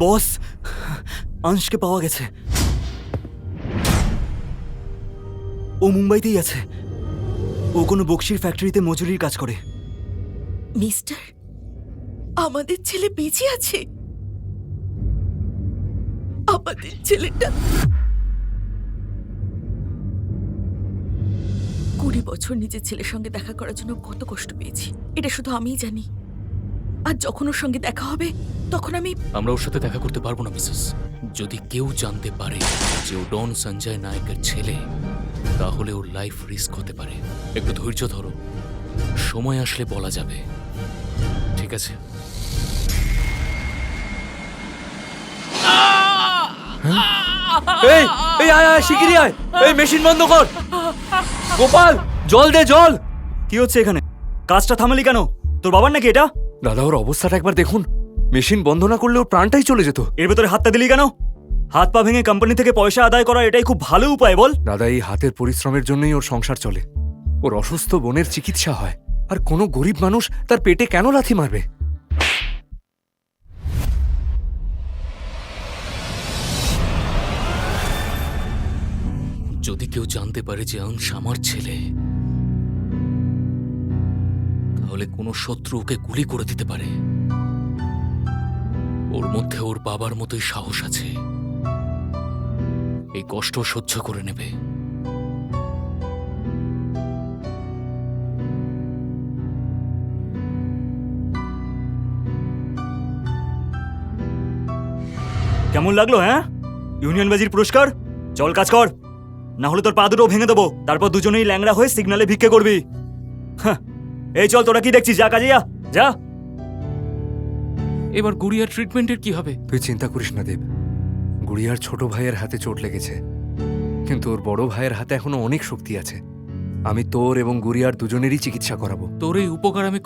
বস, আংশকে পাওয়া গেছে। ও মুম্বাইতেই আছে। ও কোনো বক্সির ফ্যাক্টরিতে মজুরির কাজ করে। মিস্টার, আমাদের ছেলে বেঁচে আছে। আমাদের ছেলেটা 20 বছর নিজের ছেলের সঙ্গে দেখা করার জন্য কত কষ্ট পেয়েছি এটা শুধু আমিই জানি। আর যখন ওর সঙ্গে দেখা হবে তখন আমরা ওর সাথে দেখা করতে পারবো না মিসেস। যদি কেউ জানতে পারে যে ও ডন সঞ্জয় নায়কের ছেলে, তাহলে ওর লাইফ রিস্ক হতে পারে। একটু ধৈর্য ধরো, সময় আসলে বলা যাবে, ঠিক আছে? এই এই আয় আয়, শিগগিরই আয়। এই মেশিন বন্ধ কর। গোপাল, জল দে, জল। কি হচ্ছে এখানে? কাজটা থামালি কেন? তোর বাবার নাকি এটা? দাদা, ওর অবস্থাটা একবার দেখুন। মেশিন বন্ধ না করলে ওর প্রাণটাই চলে যেত। এর ভেতরে হাতটা দিলি কেন? হাত পা ভেঙে কোম্পানি থেকে পয়সা আদায় করা এটাই খুব ভালো উপায়, বল। দাদা, এই হাতের পরিশ্রমের জন্যই ওর সংসার চলে। ওর অসুস্থ বোনের চিকিৎসা হয়, আর কোনো গরিব মানুষ তার পেটে কেন লাথি মারবে? যদি কেউ জানতে পারে যে অংশ আমার ছেলে, তাহলে কোনো শত্রু ওকে গুলি করে দিতে পারে। ওর মধ্যে ওর বাবার মতোই সাহস আছে। এই কষ্ট সহ্য করে নেবে। কেমন লাগলো? হ্যাঁ, ইউনিয়ন বাজির পুরস্কার। চল কাজ কর, না হলে তোর পা দুটো ভেঙে দেবো। তারপর দুজনেই ল্যাংড়া হয়ে সিগনালে ভিক্ষে করবি। হ্যাঁ, এই চল, তোরা কি দেখছিস? যা কাজে যা, যা। এবার গুড়িয়ার ট্রিটমেন্টের কি হবে? তুই চিন্তা করিস না দেব। গুড়িয়ার ছোট ভাইয়ের হাতে চোট লেগেছে, কিন্তু ওর বড় ভাইয়ের হাতে এখনো অনেক শক্তি আছে। আমি তোর এবং গুড়িয়ার দুজনেরই চিকিৎসা করাবো। তোর এই উপকার আমি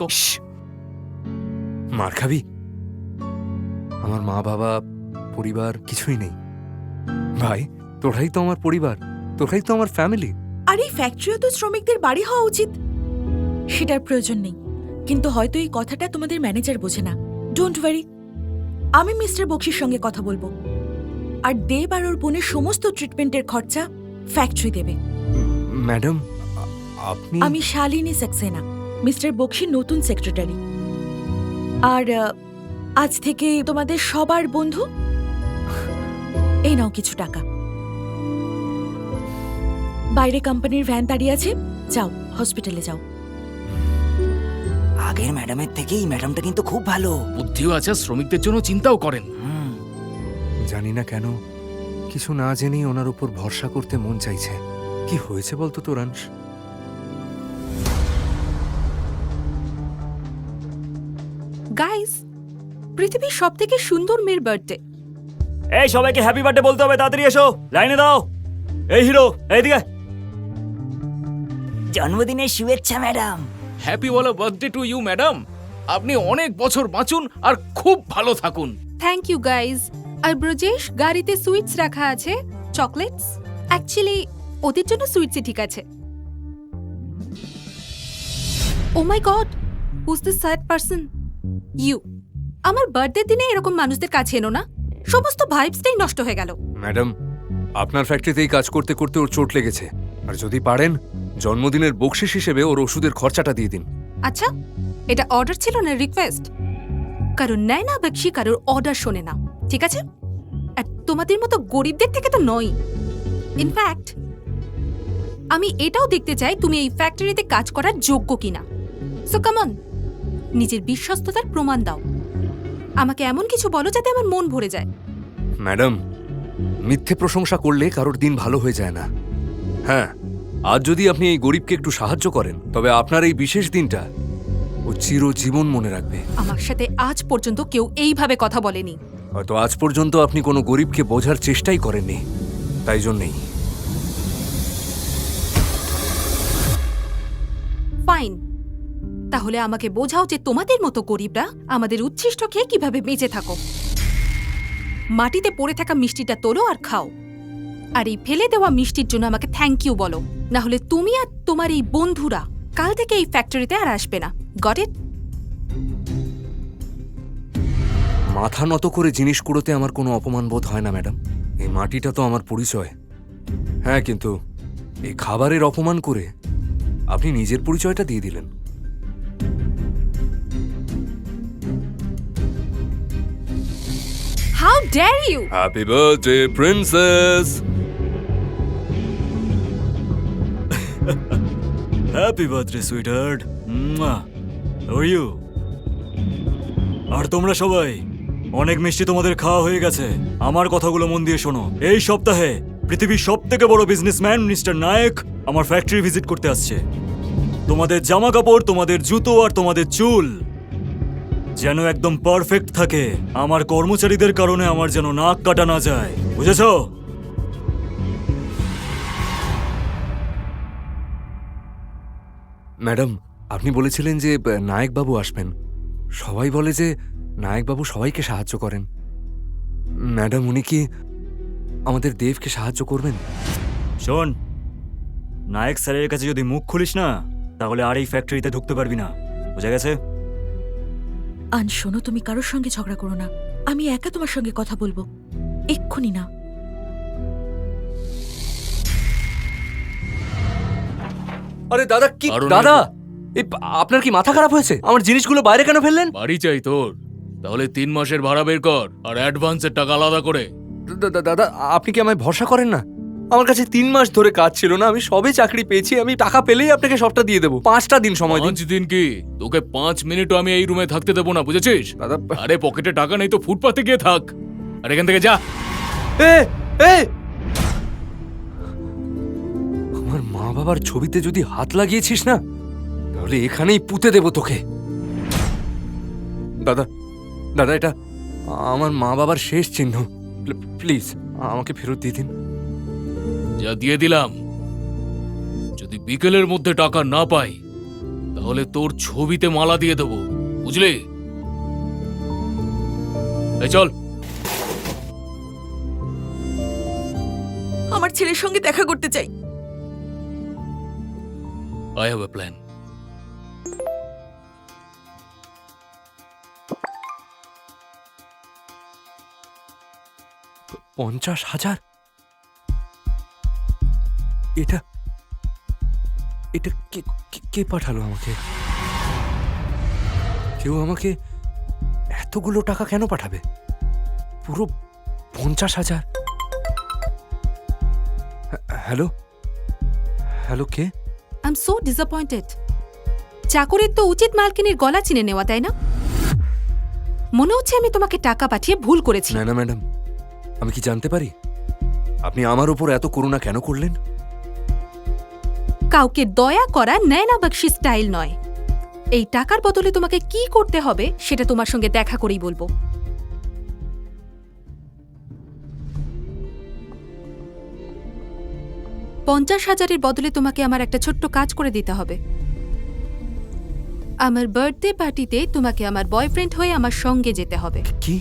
মার খাবি? আমার মা বাবা, পরিবার কিছুই নেই। ভাই, তোরাই তো আমার পরিবার, তোরাই তো আমার ফ্যামিলি। আর এই ফ্যাক্টরিও তো শ্রমিকদের বাড়ি হওয়া উচিত। সেটার প্রয়োজন নেই, কিন্তু হয়তো এই কথাটা তোমাদের ম্যানেজার বোঝে না। ডোন্ট ওয়ারি, আমি মিস্টার বক্সির সঙ্গে কথা বলবো। আর দেব আর ওর বোনের সমস্ত ট্রিটমেন্টের খরচা ফ্যাক্টরি দেবে। ম্যাডাম, আপনি? আমি শালিনী সাক্সেনা, মিস্টার বক্সির নতুন সেক্রেটারি। আর আজ থেকে তোমাদের সবার বন্ধু। এই নাও কিছু টাকা। বাইরে কোম্পানির ভ্যান দাঁড়িয়ে আছে, যাও হসপিটালে যাও। আগের ম্যাডামের থেকে এই ম্যাডামটা কিন্তু খুব ভালো। বুদ্ধিও আছে, শ্রমিকদের জন্য চিন্তাও করেন। জানি না কেন কিছু না জেনেই ওনার উপর ভরসা করতে মন চাইছে। কি হয়েছে বলতো তোরাংশ? গাইস, পৃথিবীর সবথেকে সুন্দর মেয়ের বার্থডে। এই সবাইকে হ্যাপি বার্থডে বলতে হবে, তাড়াতাড়ি এসো, লাইনে দাও। এই হিরো, এইদিকে। জন্মদিনের শুভেচ্ছা ম্যাডাম। হ্যাপি বলো বার্থডে টু ইউ ম্যাডাম। আপনি অনেক বছর বাঁচুন আর খুব ভালো থাকুন। Thank you guys. আর ব্রজেশ, গাড়িতে সুইটস রাখা আছে, চকলেটস। অ্যাকচুয়ালি ওদের জন্য সুইটসই ঠিক আছে। Oh my god, who's the sad person? You. আমার বার্থডে দিনে এরকম মানুষদের কাছে এনো না, সমস্ত ভাইবসটাই নষ্ট হয়ে গেল। ম্যাডাম, আপনার ফ্যাক্টরিতেই কাজ করতে করতে ওর চোট লেগেছে, আর যদি পারেন জন্মদিনের বকশিস হিসেবে ওর ওষুধের খরচাটা দিয়ে দিন। আচ্ছা, এটা অর্ডার ছিল না রিকোয়েস্ট? কারণ নেয় না বকশি কারোর অর্ডার শোনে না, ঠিক আছে? আর তোমাদের মতো গরিবদের থেকে তো নয়। ইনফ্যাক্ট আমি এটাও দেখতে চাই তুমি এই ফ্যাক্টরিতে কাজ করার যোগ্য কিনা। সো কাম অন, নিজের বিশ্বস্ততার প্রমাণ দাও। আমাকে এমন কিছু বলো যাতে আমার মন ভরে যায়। ম্যাডাম, মিথ্যে প্রশংসা করলে কারোর দিন ভালো হয়ে যায় না। হ্যাঁ, আজ যদি আপনি এই গরিবকে একটু সাহায্য করেন, তবে আপনার এই বিশেষ দিনটা ও চিরজীবন মনে রাখবে। আমার সাথে আজ পর্যন্ত কেউ এইভাবে কথা বলেনি। হয়তো আজ পর্যন্ত আপনি কোনো গরিবকে বোঝার চেষ্টাই করেননি, তাই জন্যেই। ফাইন, তাহলে আমাকে বোঝাও যে তোমাদের মতো গরিবরা আমাদের উচ্ছিষ্ট খেয়ে কিভাবে বেঁচে থাকো। মাটিতে পড়ে থাকা মিষ্টিটা তোলো আর খাও। আর এই ফেলে দেওয়া মিষ্টির জন্য আমাকে থ্যাংক ইউ বলো, না হলে তুমি আর তোমার এই বন্ধুরা কাল থেকে এই ফ্যাক্টরিতে আর আসবে না। Got it? মাথা নত করে জিনিস কুড়োতে আমার কোনো অপমান বোধ হয় না ম্যাডাম। এই মাটিটা তো আমার পরিচয়। হ্যাঁ, কিন্তু এই খাবারের অপমান করে আপনি নিজের পরিচয়টা দিয়ে দিলেন। How dare you! Happy birthday princess. Happy birthday sweetheart. How are you? আর তোমরা সবাই, অনেক মিষ্টি তোমাদের খাওয়া হয়ে গেছে। আমার কথাগুলো মন দিয়ে শোনো। এই সপ্তাহে পৃথিবীর সবথেকে বড় বিজনেসম্যান মিস্টার নায়েক আমার ফ্যাক্টরি ভিজিট করতে আসছে। তোমাদের জামা কাপড়, তোমাদের জুতো আর তোমাদের চুল যেন একদম পারফেক্ট থাকে। আমার কর্মচারীদের কারণে আমার যেন নাক কাটা না যায়, বুঝেছো? ম্যাডাম, আপনি বলেছিলেন যে নায়কবাবু আসবেন। সবাই বলে যে নায়কবাবু সবাইকে সাহায্য করেন। ম্যাডাম, উনি কি আমাদের দেবকে সাহায্য করবেন? শোন, নায়ক স্যারের কাছে যদি মুখ খুলিস না, তাহলে আর এই ফ্যাক্টরিতে ঢুকতে পারবি না, বুঝা গেছে? আন শোনো, তুমি কারোর সঙ্গে ঝগড়া করো না। আমি একা তোমার সঙ্গে কথা বলবো, এক্ষুনি না। আরে দাদা, কি আরো দাদা, আপনার কি মাথা খারাপ হয়েছে? আমার জিনিসগুলো বাইরে কেন ফেললেন? বাড়ি চাই তোর, তাহলে 3 মাসের ভাড়া বের কর আর অ্যাডভান্সের টাকা আলাদা করে। দাদা, আপনি কি আমায় ভরসা করেন না? আমার কাছে 3 মাস ধরে কাজ ছিল না, আমি সবে চাকরি পেয়েছি। আমি টাকা পেলেই আপনাকে সবটা দিয়ে দেবো। 5টা দিন সময় দিন। 5 দিন কি? তোকে 5 মিনিটও আমি এই রুমে থাকতে দেবো না, বুঝেছিস? দাদা, আরে পকেটে টাকা নেই তো ফুটপাতে গিয়ে থাক, আর এখান থেকে যা। এ এ আমার মা বাবার ছবিতে যদি হাত লাগিয়েছিস না, তাহলে এখানেই পুঁতে দেব তোকে। দাদা, দাদা, এটা আমার মা বাবার শেষ চিহ্ন। প্লিজ আমাকে ফেরত দিয়ে দিন। যা দিয়ে দিলাম। যদি বিকেলের মধ্যে টাকা না পাই, তাহলে তোর ছবিতে মালা দিয়ে দেবো, বুঝলি? এই চল। আমার ছেলের সঙ্গে দেখা করতে চাই। I have a plan. $50,000? এটা এটা কে পাঠালো আমাকে? কেউ আমাকে এতগুলো টাকা কেন পাঠাবে? পুরো 50,000? Hello hello, K? I am so disappointed. চাকরির তো উচিত মালকিনের গলা চিনে নেওয়া, তাই না? মনে হচ্ছে আমি তোমাকে টাকা পাঠিয়ে ভুল করেছি। না ম্যাডাম, আমি কি জানতে পারি আপনি আমার উপর এত করুণা কেন করলেন? কাউকে দয়া করা নয়না বকশি স্টাইল নয়। এই টাকার বদলে তোমাকে কি করতে হবে সেটা তোমার সঙ্গে দেখা করেই বলবো। $50,000 বদলে তোমাকে আমার একটা ছোট্ট কাজ করে দিতে হবে। আমার বার্থডে পার্টিতে তোমাকে আমার বয়ফ্রেন্ড হয়ে আমার সঙ্গে যেতে হবে। কি?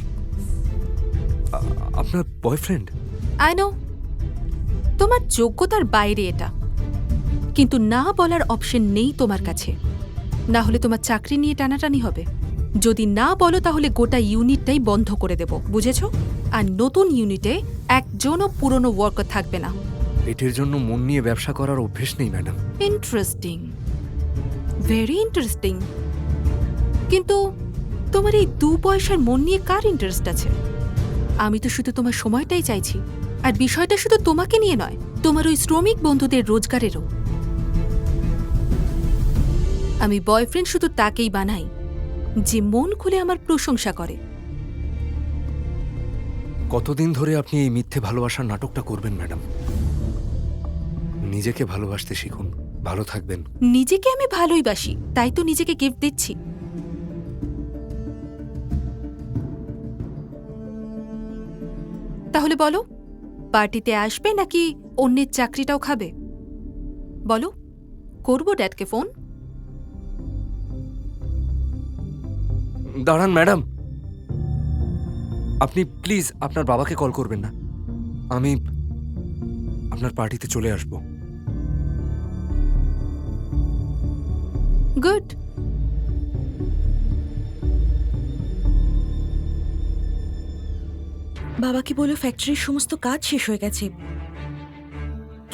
আপনার বয়ফ্রেন্ড? আই নো তোমার যোগ্যতার বাইরে এটা, কিন্তু না বলার অপশন নেই তোমার কাছে। না হলে তোমার চাকরি নিয়ে টানাটানি হবে। যদি না বলো তাহলে গোটা ইউনিটটাই বন্ধ করে দেব, বুঝেছো? আর নতুন ইউনিটে একজনও পুরনো ওয়ার্কার থাকবে না। পেটের জন্য মন নিয়ে ব্যবসা করার অভ্যেস নেই ম্যাডাম। Interesting, very interesting. কিন্তু তোমার এই 2 পয়সার মন নিয়ে কার ইন্টারেস্ট আছে? আমি তো শুধু তোমার সময়টাই চাইছি। আর বিষয়টা শুধু তোমাকে নিয়ে নয়, তোমার ওই শ্রমিক বন্ধুদের রোজগারেরও। আমি বয়ফ্রেন্ড শুধু তাকেই বানাই যে মন খুলে আমার প্রশংসা করে। কতদিন ধরে আপনি এই মিথ্যে ভালোবাসার নাটকটা করবেন ম্যাডাম? নিজেকে ভালোবাসতে শিখুন, ভালো থাকবেন। নিজেকে আমি ভালোই বাসি, তাই তো নিজেকে গিফট দিচ্ছি। তাহলে বলো, পার্টিতে আসবে নাকি অন্যের চাকরিটাও খাবে? বলো, করবো ড্যাডকে ফোন? দাঁড়ান ম্যাডাম, আপনি প্লিজ আপনার বাবাকে কল করবেন না। আমি আপনার পার্টিতে চলে আসব। গুড। বাবাকে বলে ফ্যাক্টরির সমস্ত কাজ শেষ হয়ে গেছে,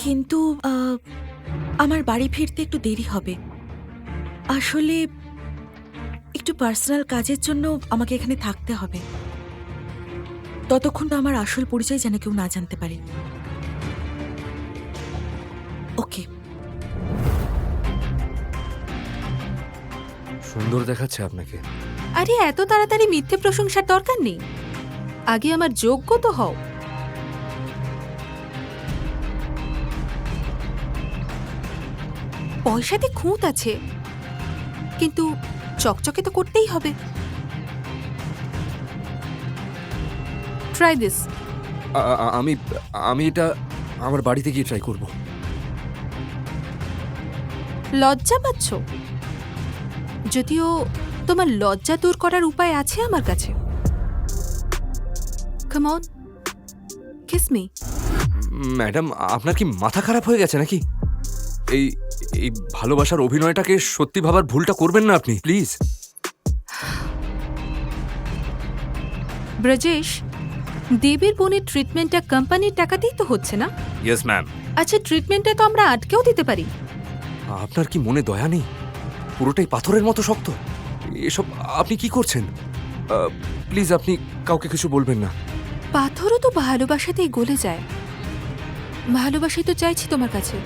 কিন্তু আমার বাড়ি ফিরতে একটু দেরি হবে। আসলে একটু পার্সোনাল কাজের জন্য আমাকে এখানে থাকতে হবে। ততক্ষণ আমার আসল পরিচয় যেন কেউ না জানতে পারে। ওকে। সুন্দর দেখাচ্ছে আপনাকে। আরে এত তাড়াতাড়ি মিথ্যে প্রশংসার দরকার নেই, আগে আমার যোগ্য তো হও। পয়সাতে খুঁত আছে, কিন্তু চকচকে তো করতেই হবে। Try this. আমি আমি এটা আমার বাড়িতে গিয়ে ট্রাই করব। লজ্জা পাচ্ছ? যদিও তোমার লজ্জা দূর করার উপায় আছে আমার কাছে। Come on, kiss me. Madam, আপনার কি মাথা খারাপ হয়ে গেছে নাকি? এই এই ভালোবাসার অভিনয়টাকে সত্যি ভাবার ভুলটা করবেন না আপনি, প্লিজ। ব্রজেশ, দেবীর বোনের ট্রিটমেন্টটা কোম্পানির টাকাতেই তো হচ্ছে না? Yes ma'am. আচ্ছা, ট্রিটমেন্টটা তো আমরা আটকেও দিতে পারি। আপনার কি মনে দয়া নেই? পুরোটাই পাথরের মতো শক্ত। এসব আপনি কি করছেন? প্লিজ আপনি কাউকে কিছু বলবেন না। পাথরও তো ভালোবাসাতেই গলে যায়। ভালোবাসাই তো চাইছি তোমার কাছে।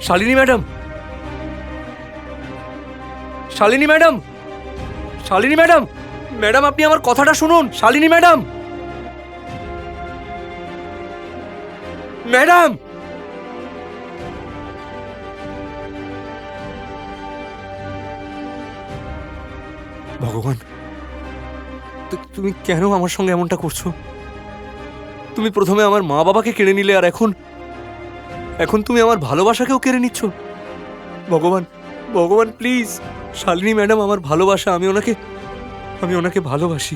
Shalini madam, Shalini madam, Shalini madam, madam আপনি আমার কথাটা শুনুন। Shalini madam, madam. ভগবান, তুমি কেন আমার সঙ্গে এমনটা করছো? তুমি প্রথমে আমার মা বাবাকে কেড়ে নিলে, আর এখন তুমি আমার ভালোবাসাকেও কেড়ে নিচ্ছ। ভগবান, ভগবান প্লিজ, শালিনী ম্যাডাম আমার ভালোবাসা, আমি ওনাকে ভালোবাসি।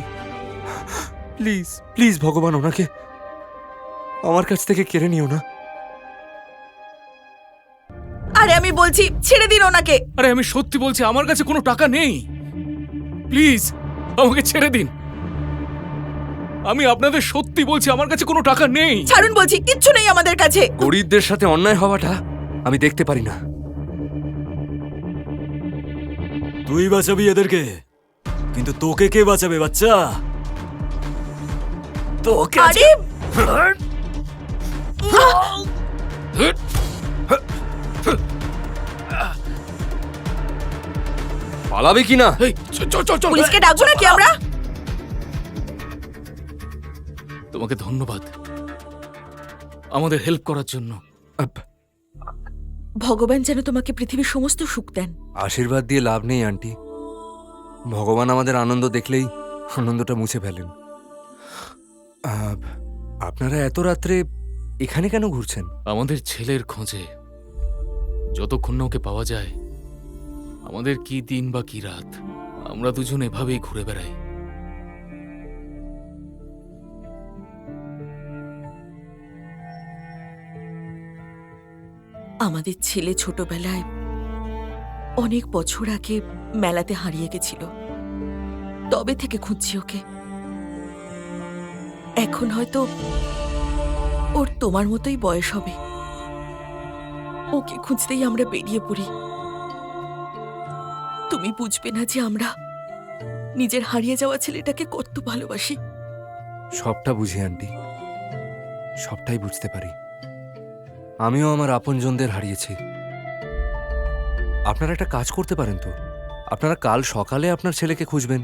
প্লিজ প্লিজ ভগবান, ওনাকে আমার কাছ থেকে কেড়ে নিও না। আরে আমি বলছি ছেড়ে দিন ওনাকে। আরে আমি সত্যি বলছি, আমার কাছে কোনো টাকা নেই। প্লিজ আমাকে ছেড়ে দিন। আমি আপনাদের সত্যি বলছি, আমার কাছে কোনো টাকা নেই। ছাড়ুন বলছি, কিচ্ছু নেই আমাদের কাছে। গরিবদের সাথে অন্যায় হওয়াটা আমি দেখতে পারি না। তুই বাঁচাবি এদেরকে, কিন্তু তোকে কে বাঁচাবে বাচ্চা? তোকে আরে পালাবে কি না? এই, চল চল চল। পুলিশকে ডাকবো নাকি আমরা? তোমাকে ধন্যবাদ আমাদের হেল্প করার জন্য। ভগবান যেন তোমাকে পৃথিবীর সমস্ত সুখ দেন। আশীর্বাদ দিয়ে লাভ নেই আন্টি। ভগবান আমাদের আনন্দ দেখলেই আনন্দটা মুছে ফেলেন। আপনারা এত রাত্রে এখানে কেন ঘুরছেন? আমাদের ছেলের খোঁজে। যতক্ষণ না ওকে পাওয়া যায়, আমাদের কি দিন বা কি রাত, আমরা দুজন এভাবেই ঘুরে বেড়াই। আমাদের ছেলে ছোটবেলায় অনেক বছর আগে মেলাতে হারিয়ে গেছিল। তবে থেকে খুঁজছি ওকে। এখন হয়তো ওর তোমার মতোই বয়স হবে। ওকে খুঁজতেই আমরা বেরিয়ে পড়ি। তুমি বুঝবে না যে আমরা নিজের হারিয়ে যাওয়া ছেলেটাকে কত ভালোবাসি। সবটা বুঝি আন্টি, সবটাই বুঝতে পারি। আমিও আমার আপনজনদের হারিয়েছি। আপনারা একটা কাজ করতে পারেন তো, আপনারা কাল সকালে আপনার ছেলেকে খুঁজবেন।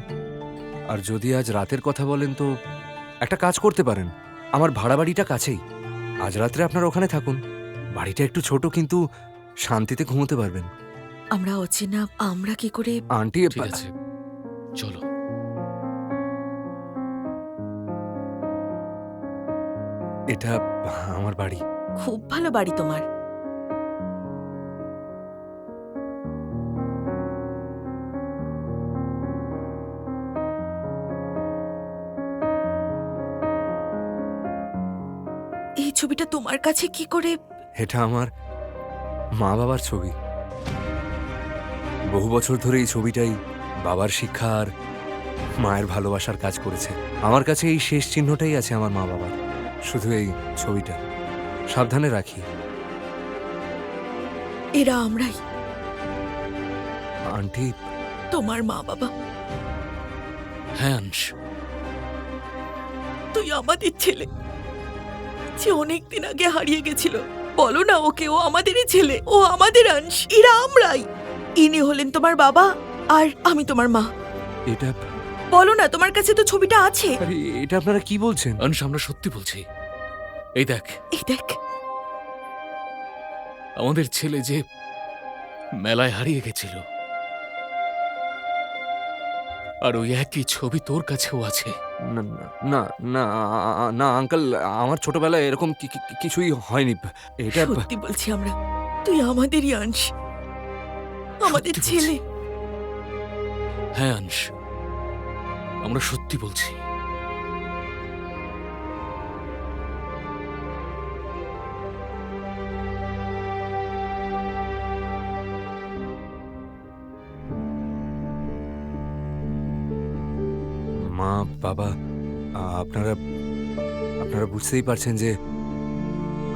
আর যদি আজ রাতের কথা বলেন তো একটা কাজ করতে পারেন, আমার ভাড়া বাড়িটা কাছেই। আজ রাত্রে আপনারা ওখানে থাকুন। বাড়িটা একটু ছোট, কিন্তু শান্তিতে ঘুমোতে পারবেন। আমরা অচেনা, আমরা কি করে? আন্টি ঠিক আছে, চলো। এটা আমার বাড়ি। খুব ভালো বাড়ি তোমার। এই ছবিটা তোমার কাছে কি করে? এটা আমার মা বাবার ছবি। বহু বছর ধরে এই ছবিটাই বাবার শিক্ষা আর মায়ের ভালোবাসার কাজ করেছে। আমার কাছে এই শেষ চিহ্নটাই আছে আমার মা বাবার, শুধু এই ছবিটা। সাবধানে রাখি। এরা আমরাই, আন্টি, তোমার মা বাবা। হ্যাঁ অংশ, তুই আমাদের ছেলে, যে অনেকদিন আগে হারিয়ে গেছিল। বলো না ওকে, ও আমাদেরই ছেলে, ও আমাদের অংশ। এরা আমরাই। ইনি হলেন তোমার বাবা আর আমি তোমার মা। এটা বলো না, তোমার কাছে তো ছবিটা আছে। আরে, এটা আপনারা কি বলছেন? অংশ আমরা সত্যি বলছি। এই দেখ, এই দেখ, আমাদের ছেলে যে মেলায় হারিয়ে গেছিল, আর ওই একই ছবি তোর কাছেও আছে। না না না না আঙ্কেল, আমার ছোটবেলায় এরকম কিছুই হয়নি। এটা সত্যি বলছি আমরা, তুই আমাদেরই অংশ, আমাদের সত্যি বলছি। ছেলে। হ্যাঁ অংশ, আমরা সত্যি বলছি। মা বাবা, আপনারা আপনারা বুঝতেই পারছেন যে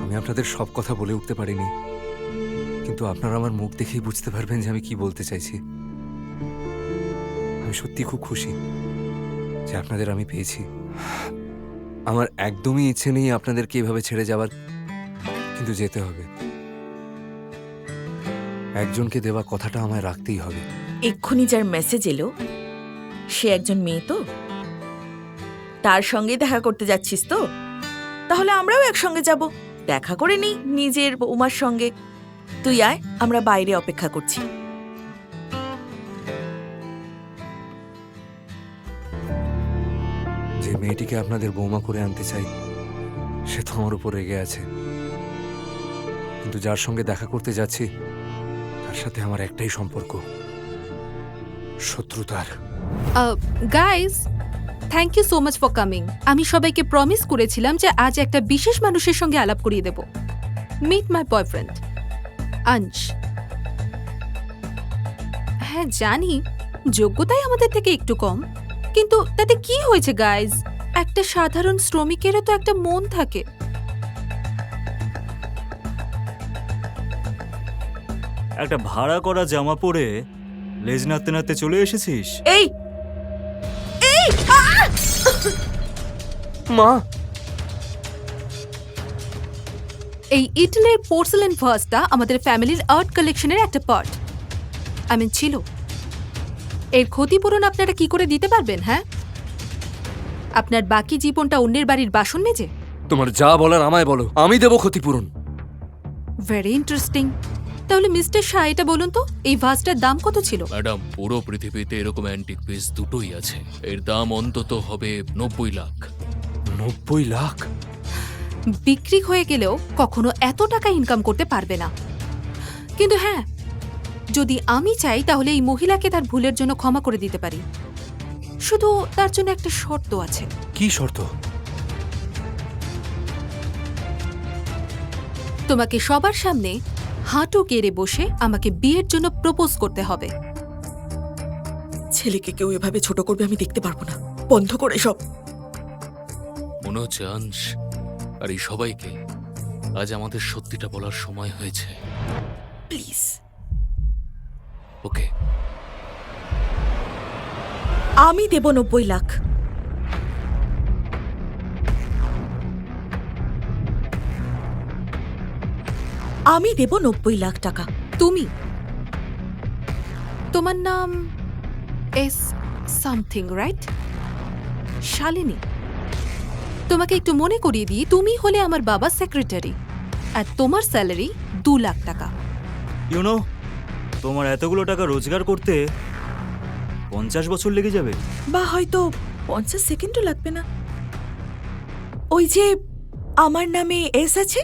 আমি আপনাদের সব কথা বলে উঠতে পারিনি, কিন্তু আপনারা আমার মুখ দেখেই বুঝতে পারবেন যে আমি কি বলতে চাইছি। আমি সত্যি খুব খুশি যে আপনাদের আমি পেয়েছি। আমার একদমই ইচ্ছে নেই আপনাদেরকে এভাবে ছেড়ে যাওয়ার, কিন্তু যেতে হবে। একজনকে দেওয়া কথাটা আমায় রাখতেই হবে। এক্ষুনি যার মেসেজ এলো সে একজন মেয়ে, তো তার সঙ্গে দেখা করতে যাচ্ছিস তো? তাহলে আমরাও একসঙ্গে যাব, দেখা করে নি নিজের বৌমার সঙ্গে। তুই আয়, আমরা বাইরে অপেক্ষা করছি। যে মেয়েটিকে আপনাদের বৌমা করে আনতে চাই সে তো আমার উপর রেগে আছে, কিন্তু যার সঙ্গে দেখা করতে যাচ্ছি তার সাথে আমার একটাই সম্পর্ক, শত্রুতার। Guys, thank you so much for coming. আমি সবাইকে প্রমিস করেছিলাম যে আজ একটা বিশেষ মানুষের সঙ্গে আলাপ করিয়ে দেব। মিট মাই বয়ফ্রেন্ড অংশ। হ্যাঁ জানি, যোগ্যতাই আমাদের থেকে একটু কম, কিন্তু তাতে কি হয়েছে গাইজ? একটা সাধারণ শ্রমিকেরও তো একটা মন থাকে। একটা ভাড়া করা জামা পরে লেজ নাড়তে নাড়তে চলে এসেছিস। এই মা, এই ইটালির পোর্সেলেন ভাসটা আমাদের ফ্যামিলির আর্ট কালেকশনের একটা পার্ট। ছিল এর ক্ষতিপূরণ আপনারা কি করে দিতে পারবেন? হ্যাঁ, আপনার বাকি জীবনটা অন্যের বাড়ির বাসন মেজে? তোমার যা বলার আমায় বলো, আমি দেব ক্ষতিপূরণ। Very interesting. তাহলে মিস্টার শাহ, এটা বলুন তো, এই ভাসটার দাম কত ছিল? ম্যাডাম, পুরো পৃথিবীতে এরকম অ্যান্টিক পিস দুটোই আছে। এর দাম অন্তত হবে 90 লাখ। 90 লাখ? বিক্রি হয়ে গেলেও কখনো এত টাকা ইনকাম করতে পারবে না। কিন্তু হ্যাঁ, যদি আমি চাই তাহলে এই মহিলাকে তার ভুলের জন্য ক্ষমা করে দিতে পারি। শুধু তার জন্য একটা শর্ত আছে। কি শর্ত? তোমাকে সবার সামনে হাঁটু গেড়ে বসে আমাকে বিয়ের জন্য প্রপোজ করতে হবে। ছেলেকে কেউ এভাবে ছোট করবে আমি দেখতে পারবো না। বন্ধ করে সব। মনে হচ্ছে অংশ আর এই সবাইকে আজ আমাদের সত্যিটা বলার সময় হয়েছে। প্লিজ। ওকে, আমি দেব 90 লাখ। আমি দেব 90 লাখ টাকা। তুমি, তোমার নাম এস সামথিং, রাইট? শালিনী। তোমাকে একটু মনে করিয়ে দিই, তুমি হলে আমার বাবার সেক্রেটারি, আর তোমার স্যালারি 2 লাখ টাকা। ইউনো, তোমার এতগুলো টাকা রোজগার করতে 50 বছর লেগে যাবে। বা হয়তো 50 সেকেন্ডও লাগবে না। ওই যে আমার নামে এস আছে,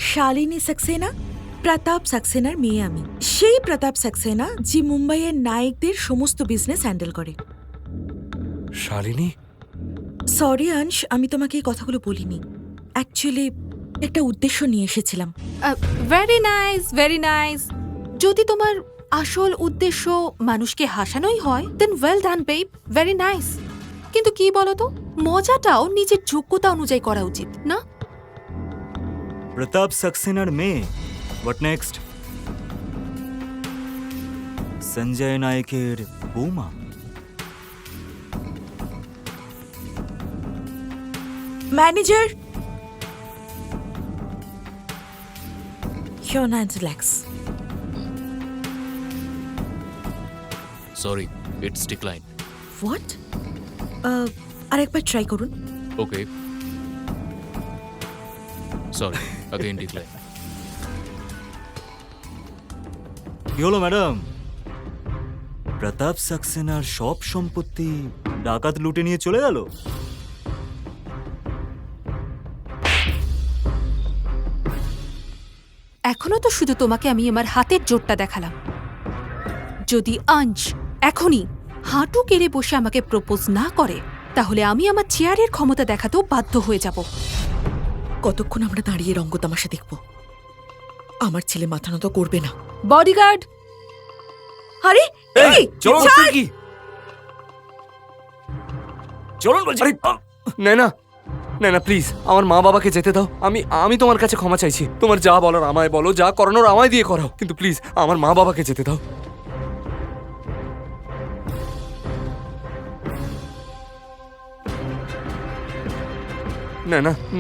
শালিনী সাক্সেনা, প্রতাপ সাক্সেনার মেয়ে আমি। সেই প্রতাপ সাক্সেনা যে মুম্বাইয়ের নায়কদের সমস্ত বিজনেস হ্যান্ডেল করে। শালিনী? সরি অংশ, আমি তোমাকে এই কথাগুলো বলিনি। অ্যাকচুয়ালি একটা উদ্দেশ্য নিয়ে এসেছিলাম। Very nice, very nice. যদি তোমার আসল উদ্দেশ্য মানুষকে হাসানোই হয় then well done babe, very nice. কিন্তু কি বলো তো, মজাটাও নিজের যোগ্যতা অনুযায়ী করা উচিত না? প্রতাপ সাক্সেনার মেয়ে, হোয়াট নেক্সট? সঞ্জয় নায়কের বৌমা? Manager, your hands relax. Sorry, it's decline. What? আরেকবার ট্রাই করুন। ওকে, সরি, অগেইন ডিক্লাইন। কি হলো ম্যাডাম? প্রতাপ সাক্সেনার সব সম্পত্তি ডাকাত লুটে নিয়ে চলে গেল? এখনো তো শুধু তোমাকে আমি আমার হাতের জোরটা দেখালাম। যদি আঞ্জ এখনই হাঁটু কেড়ে বসে আমাকে প্রপোজ না করে, তাহলে আমি আমার চেয়ারের ক্ষমতা দেখাতেও বাধ্য হয়ে যাব। কতক্ষণ আমরা দাঁড়িয়ে রঙ্গতামাশা দেখব? আমার ছেলে মাথা নত করবে না। বডিগার্ড, আরে এই, চলুন ছাড়! কি চলুন বলছি। না না প্লিজ, আমার মা বাবাকে যেতে দাও। আমি তোমার কাছে ক্ষমা চাইছি। তোমার যা বলার আমায় বলো, যা করানোর আমায় দিয়ে করাও, কিন্তু প্লিজ আমার মা বাবাকে যেতে দাও।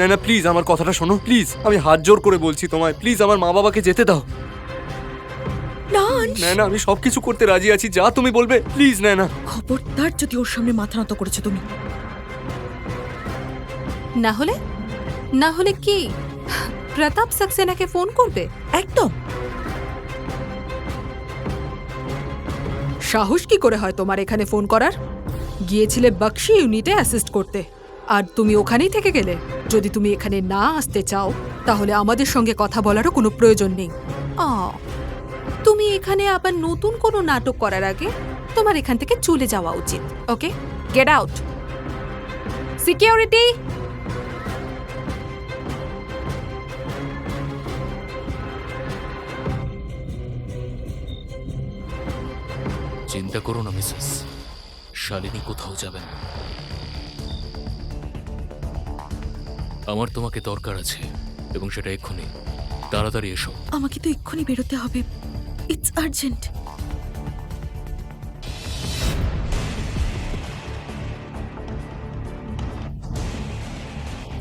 না প্লিজ আমার কথাটা শোনো, প্লিজ। আমি হাত জোর করে বলছি তোমায়, প্লিজ আমার মা বাবাকে যেতে দাও। না আঞ্জ, না আমি সবকিছু করতে রাজি আছি, যা তুমি বলবে, প্লিজ। না খবরদার যদি ওর সামনে মাথা নত করেছো তুমি। না হলে কি প্রতাপ সাক্সেনাকে ফোন করবে? একদম। সাহস কি করে হয় তোমার এখানে ফোন করার? গিয়েছিলে বক্সি ইউনিটে অ্যাসিস্ট করতে, আর তুমি ওখানেই থেকে গেলে। যদি তুমি এখানে না আসতে চাও, তাহলে আমাদের সঙ্গে কথা বলারও কোনো প্রয়োজন নেই। তুমি এখানে আবার নতুন কোনো নাটক করার আগে তোমার এখান থেকে চলে যাওয়া উচিত। ওকে, গেট আউট। সিকিউরিটি, চিন্তা করো না মিসেস, শালিনী কোথাও যাবে না। আমার তোমাকে দরকার আছে, এবং সেটা এক্ষুনি। তাড়াতাড়ি এসো। আমাকে তো এক্ষুনি বেরোতে হবে, ইটস আর্জেন্ট।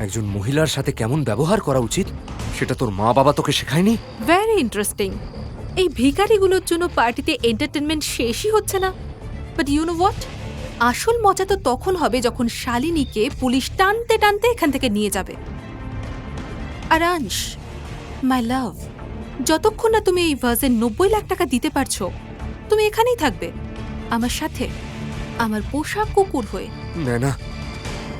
একজন মহিলার সাথে কেমন ব্যবহার করা উচিত সেটা তোর মা বাবা তোকে শেখায়নি? Very interesting. এই ভিখারিগুলোর জন্য পার্টিতে এন্টারটেনমেন্ট শেষই হচ্ছে না। বাট ইউ নো হোয়াট, আসল মজা তো তখন হবে যখন শালিনীকে পুলিশ টানতে টানতে এখান থেকে নিয়ে যাবে। আর আংশ, মাই লাভ, যতক্ষণ না তুমি এই ভার্সের 90 লাখ টাকা দিতে পারছো, তুমি এখানেই থাকবে আমার সাথে, আমার পোষা কুকুর হয়ে। না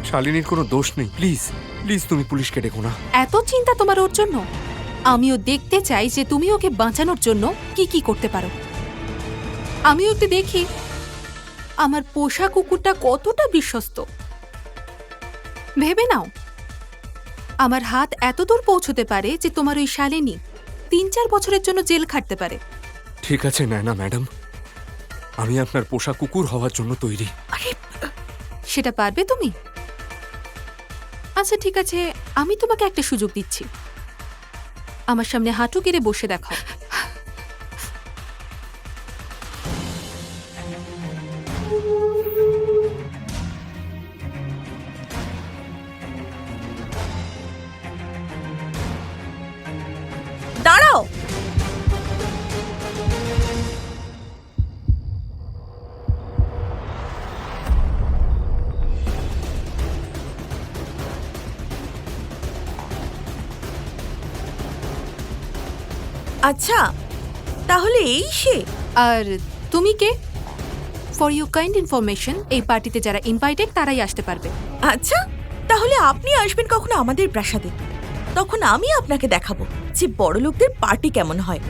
শালিনীর কোনো দোষ নেই, প্লিজ তুমি পুলিশকে ডেকো না। এত চিন্তা তোমার ওর জন্য? আমিও দেখতে চাই যে তুমি ওকে বাঁচানোর জন্য কি কি করতে পারো। আমিও একটু দেখি আমার পোষা কুকুরটা কতটা বিশ্বস্ত। ভেবে নাও, আমার হাত এত দূর পৌঁছতে পারে যে তোমার ওই শালিনী 3-4 বছরের জন্য জেল খাটতে পারে। ঠিক আছে না ম্যাডাম, আমি আপনার পোষা কুকুর হওয়ার জন্য তৈরি। সেটা পারবে তুমি? আচ্ছা ঠিক আছে, আমি তোমাকে একটা সুযোগ দিচ্ছি। আমার সামনে হাঁটু গেড়ে বসে দেখাও। দাঁড়াও। আচ্ছা, তাহলে এই সে। আর তুমি কে? ফর ইউ কাইন্ড ইনফরমেশন, এই পার্টিতে যারা ইনভাইটেড তারাই আসতে পারবে। আচ্ছা, তাহলে আপনি আসবেন কখনো আমাদের প্রাসাদে, তখন আমি আপনাকে দেখাবো যে বড় লোকদের পার্টি কেমন হয়।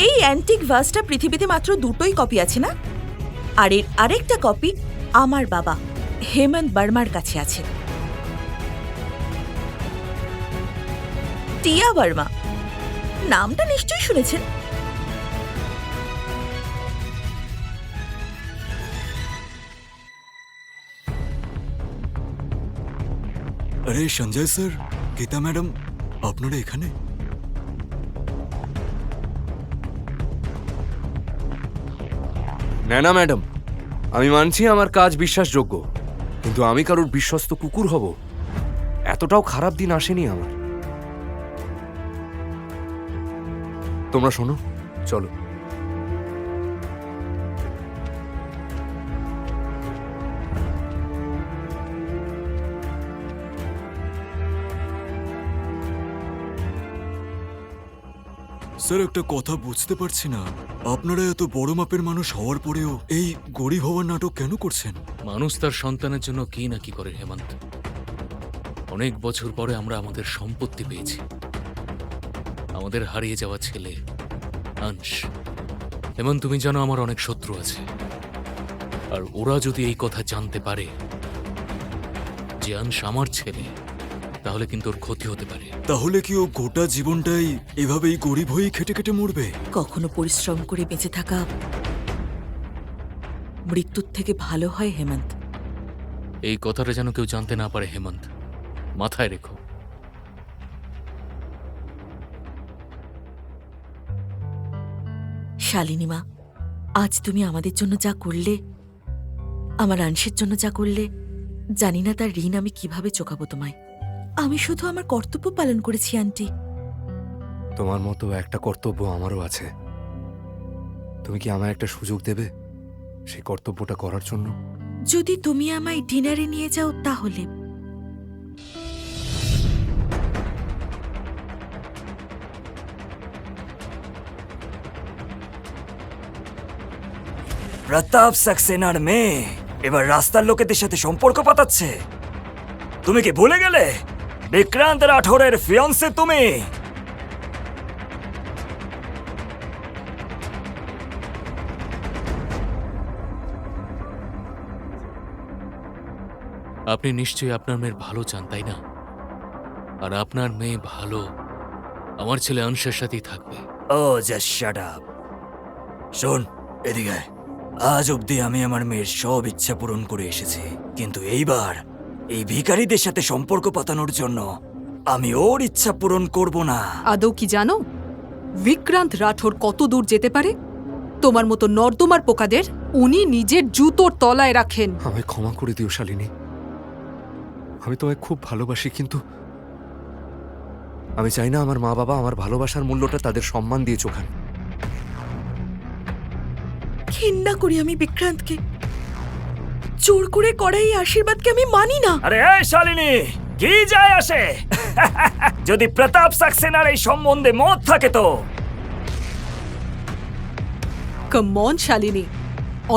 এই অ্যান্টিক ভাসটা পৃথিবীতে মাত্র 2টোই কপি আছে না? আর এর আরেকটা কপি আমার বাবা হেমন্ত বর্মার কাছে আছে। টিয়া বর্মা, নামটা নিশ্চয়ই শুনেছেন। আরে সঞ্জয় স্যার, গীতা ম্যাডাম, আপনারা এখানে? না ম্যাডাম, আমি মানছি আমার কাজ বিশ্বাসযোগ্য, কিন্তু আমি কারোর বিশ্বস্ত কুকুর হব এতটাও খারাপ দিন আসেনি আমার। তোমরা শোনো, চলো। স্যার, একটা কথা বুঝতে পারছি না, আপনারা এত বড় মাপের মানুষ হওয়ার পরেও এই গরিব হওয়ার নাটক কেন করছেন? মানুষ তার সন্তানের জন্য কি না কি করে হেমন্ত। অনেক বছর পরে আমরা আমাদের সম্পত্তি পেয়েছি, আমাদের হারিয়ে যাওয়া ছেলে অংশ। হেমন্ত, তুমি জানো আমার অনেক শত্রু আছে, আর ওরা যদি এই কথা জানতে পারে যে অংশ আমার ছেলে, তাহলে কিন্তু ওর ক্ষতি হতে পারে। তাহলে কি ও গোটা জীবনটাই এভাবেই গরিব হয়েই খেটে খেটে মরবে? কখনো পরিশ্রম করে বেঁচে থাকা মৃত্যুর থেকে ভালো হয় হেমন্ত। এই কথাটা যেন কেউ জানতে না পারে হেমন্ত, মাথায় রেখো। শালিনীমা, আজ তুমি আমাদের জন্য যা করলে, আমার অংশের জন্য যা করলে, জানি না তার ঋণ আমি কিভাবে চোকাবো তোমায়। আমি শুধু আমার কর্তব্য পালন করেছি আন্টি। তোমার মতো একটা কর্তব্য আমারও আছে। তুমি কি আমায় একটা সুযোগ দেবে সেই কর্তব্যটা করার জন্য? যদি তুমি আমায় ডিনারে নিয়ে যাও তাহলে। প্রতাপ সাক্সেনার মেয়ে এবার রাস্তার লোকেদের সাথে সম্পর্ক পাতাচ্ছে। তুমি কি ভুলে গেলে বিক্রান্ত রাঠোরের ফিয়ন্সে তুমি? আপনি নিশ্চয়ই আপনার মেয়ের ভালো চান, তাই না? আর আপনার মেয়ে ভালো আমার ছেলে অংশের সাথেই থাকবে। ও জাস্ট শাট আপ। শোন, এদিকে আয়। আজ অবধি আমি আমার মেয়ের সব ইচ্ছা পূরণ করে এসেছি, কিন্তু এইবার এই ভিখারিদের সাথে সম্পর্ক পাতানোর জন্য আমি ওর ইচ্ছা পূরণ করব না। আদৌ কি জানো বিক্রান্ত রাঠোর কত দূর যেতে পারে? তোমার মতো নর্দমার পোকাদের উনি নিজের জুতোর তলায় রাখেন। আমায় ক্ষমা করে দিও শালিনী, আমি তোমায় খুব ভালোবাসি, কিন্তু আমি চাই না আমার মা বাবা আমার ভালোবাসার মূল্যটা তাদের সম্মান দিয়ে চোখান। ঘৃণা করি আমি বিক্রান্তকে। জোর করে করা এই আশীর্বাদকে আমি মানি না। আরে এই শালিনী, কি যায় আসে? যদি প্রতাপ সাক্সেনার এই সম্বন্ধে মত থাকে তো কমন শালিনী,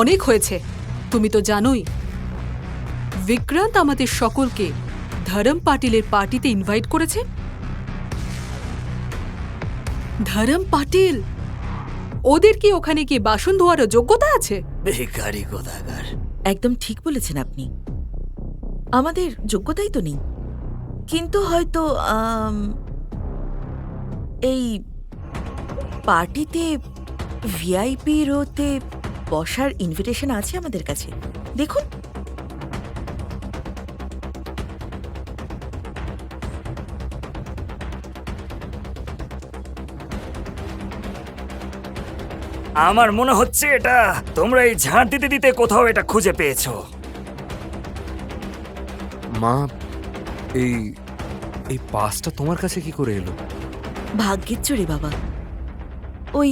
অনেক হয়েছে। তুমি তো জানোই বিক্রান্ত আমাদের সকলকে ধরম পাটিলের পার্টিতে ইনভাইট করেছে। ধরম পাটিল, ওদের কি ওখানে কি বাসন ধোয়ারও যোগ্যতা আছে? ভিখারি কোথাকার। একদম ঠিক বলেছেন আপনি, আমাদের যোগ্যতাই তো নেই। কিন্তু হয়তো এই পার্টিতে ভিআইপি রোতে বসার ইনভিটেশন আছে আমাদের কাছে, দেখুন। আমার মনে হচ্ছে এটা তোমরা এই ঝাড় দিতে দিতে কোথাও এটা খুঁজে পেয়েছো। মা, এই এই পাসটা তোমার কাছে কি করে এলো? ভাগ্যের চোরে বাবা, ওই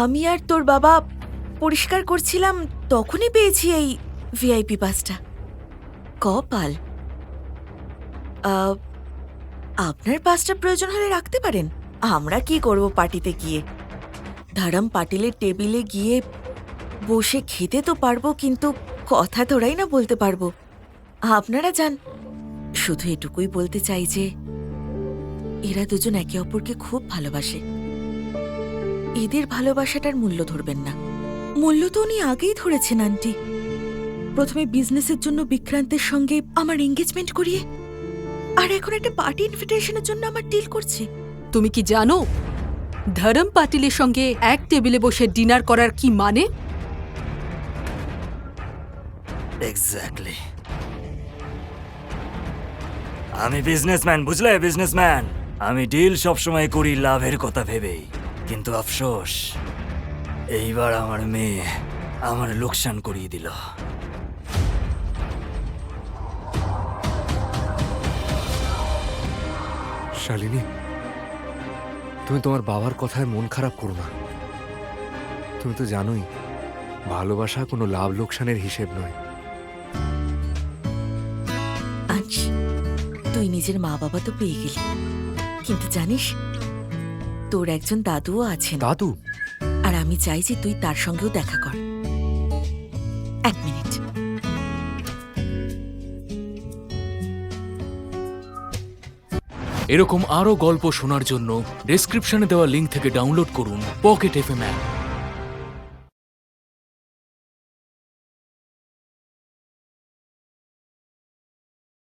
আমি আর তোর বাবা পরিষ্কার করছিলাম, তখনই পেয়েছি এই ভিআইপি পাসটা। কপাল। আপনার পাসটা প্রয়োজন হলে রাখতে পারেন। আমরা কি করব পার্টিতে গিয়ে? ধরম পাটিলের টেবিলে গিয়ে বসে খেতে তো পারবো, কিন্তু কথা তোরাই না বলতে পারবো। আপনারা যান। শুধু এটুকুই বলতে চাই যে এরা দুজন একে অপরকে খুব ভালোবাসে। এদের ভালোবাসাটার মূল্য ধরবেন না। মূল্য তো উনি আগেই ধরেছেন আন্টি। প্রথমে বিজনেসের জন্য বিক্রান্তের সঙ্গে আমার এঙ্গেজমেন্ট করিয়ে, আর এখন একটা পার্টি ইনভিটেশনের জন্য আমার ডিল করছে। তুমি কি জানো ধরম পাটিলের সঙ্গে এক টেবিলে বসে ডিনার করার কি মানে? এক্স্যাক্টলি। আমি বিজনেসম্যান, বুঝলে, বিজনেসম্যান। আমি ডিল সবসময় করি লাভের কথা ভেবেই, কিন্তু আফসোস এইবার আমার মেয়ে আমার লোকসান করিয়ে দিল। শালিনী, তুমি তোমার বাবার কথায় মন খারাপ করো না। তুমি তো জানোই ভালোবাসা কোনো লাভ লোকসানের হিসেব নয়। আজ তুই নিজের মা বাবা তো পেয়ে গেলি, কিন্তু জানিস তোর একজন দাদুও আছেন, দাদু? আর আমি চাই যে তুই তার সঙ্গেও দেখা কর। এক মিনিট। এরকম আরও গল্প শোনার জন্য ডেসক্রিপশনে দেওয়া লিঙ্ক থেকে ডাউনলোড করুন পকেট এফএম অ্যাপ।